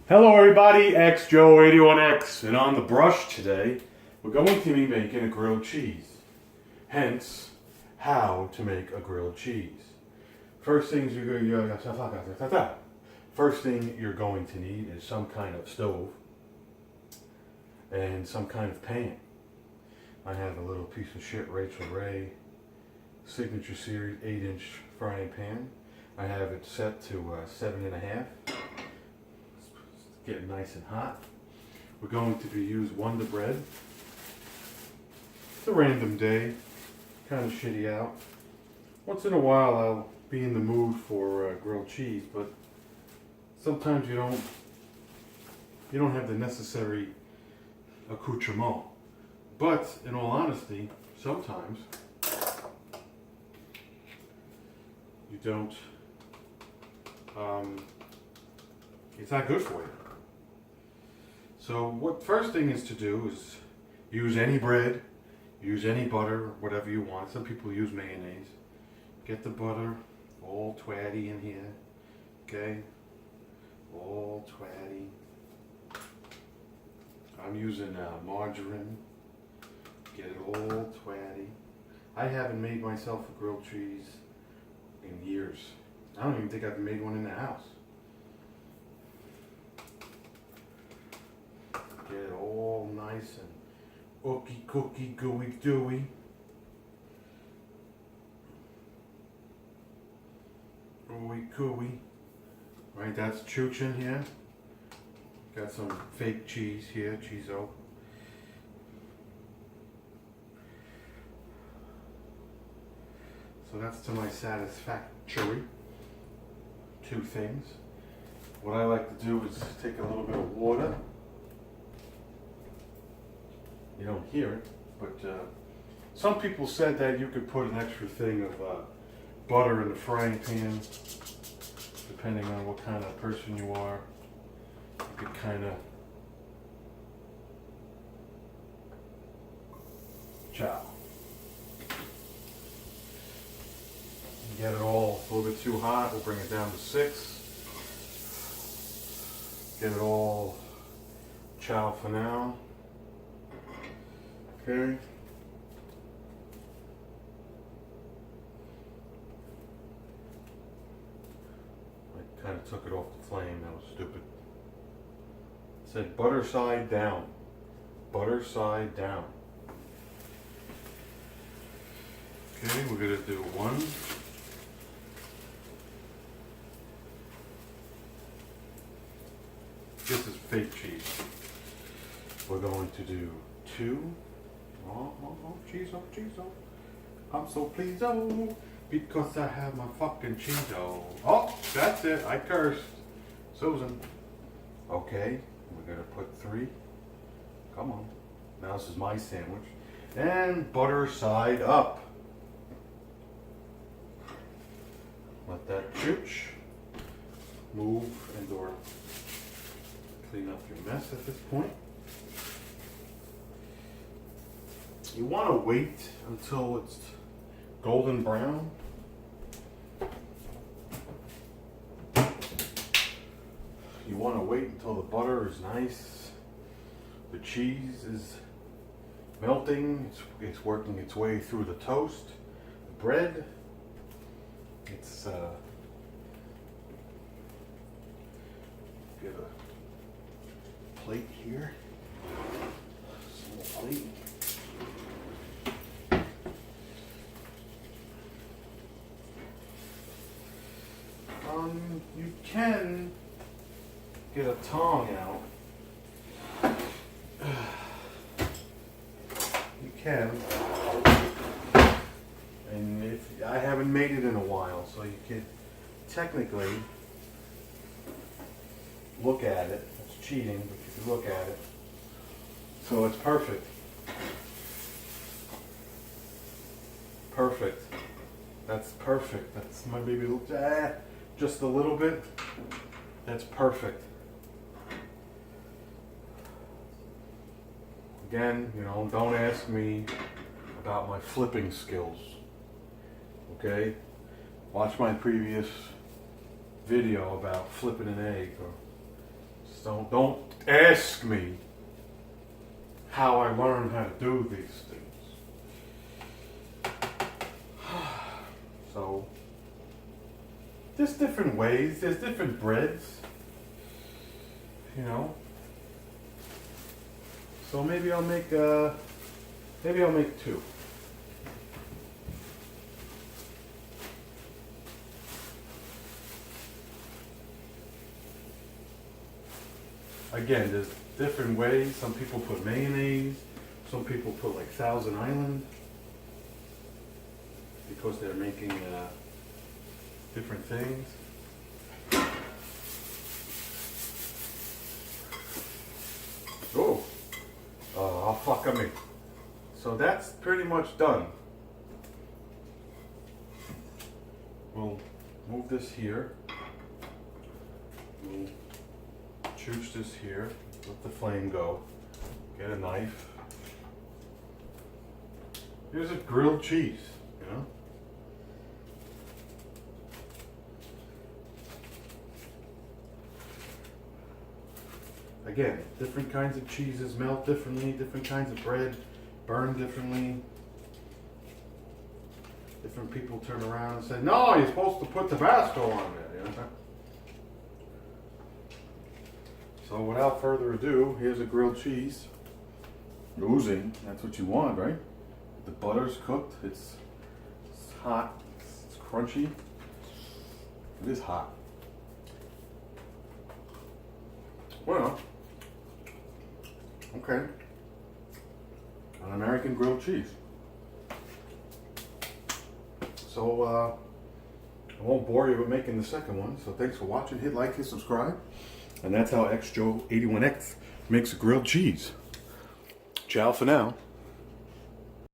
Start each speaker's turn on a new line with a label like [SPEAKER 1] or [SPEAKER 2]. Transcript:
[SPEAKER 1] Hello everybody, XJoe81X, and on the brush today, we're going to be making a grilled cheese. Hence, how to make a grilled cheese. First thing you're going to need is some kind of stove and some kind of pan. I have a little piece of shit Rachel Ray Signature Series 8-inch frying pan. I have it set to 7.5. Getting nice and hot. We're going to be using Wonder Bread. It's a random day, kind of shitty out. Once in a while I'll be in the mood for grilled cheese, but sometimes you don't have the necessary accoutrement. But in all honesty, sometimes you don't. It's not good for you. So what first thing is to do is use any bread, use any butter, whatever you want. Some people use mayonnaise. Get the butter all twatty in here, okay? All twatty. I'm using margarine. Get it all twatty. I haven't made myself a grilled cheese in years. I don't even think I've made one in the house. Get it all nice and ooky cookie gooey dewy. Ooey cooey. Right, that's chooch in here. Got some fake cheese here, cheeso. So that's to my satisfactory. Two things. What I like to do is take a little bit of water. You don't hear it, but some people said that you could put an extra thing of butter in the frying pan, depending on what kind of person you are. You could kind of chow. Get it all a little bit too hot, we'll bring it down to 6. Get it all chow for now. Okay. I kind of took it off the flame, that was stupid. It said butter side down. Butter side down. Okay, we're going to do 1. This is fake cheese. We're going to do 2. Oh, cheese, oh, cheese, oh. I'm so pleased, oh, because I have my fucking cheese, oh. Oh, that's it, I cursed. Susan. Okay, we're gonna put 3. Come on. Now this is my sandwich. And butter side up. Let that chooch. Move and or clean up your mess at this point. You want to wait until it's golden brown. You want to wait until the butter is nice. The cheese is melting. It's working its way through the toast. The bread. It's get a plate here. Small plate. You can get a tong out. You can. And if I haven't made it in a while, so you could technically look at it. It's cheating, but you can look at it. So it's perfect. Perfect. That's perfect. That's my baby. Just a little bit. That's perfect. Again, don't ask me about my flipping skills. Okay? Watch my previous video about flipping an egg or So don't ask me how I learned how to do these things. So there's different ways, there's different breads, you know. So maybe I'll make two. Again, there's different ways. Some people put mayonnaise, some people put like Thousand Island because they're making different things. Oh, fuck me. So that's pretty much done. We'll move this here. We'll choose this here. Let the flame go. Get a knife. Here's a grilled cheese, you know? Again, different kinds of cheeses melt differently, different kinds of bread burn differently. Different people turn around and say, no, you're supposed to put Tabasco on there, you know? So without further ado, here's a grilled cheese. Oozing, that's what you want, right? The butter's cooked, it's hot, it's crunchy. It is hot. Well, okay. An American grilled cheese. So, I won't bore you with making the second one. So thanks for watching. Hit like, hit subscribe. And that's how XJoe81X makes a grilled cheese. Ciao for now.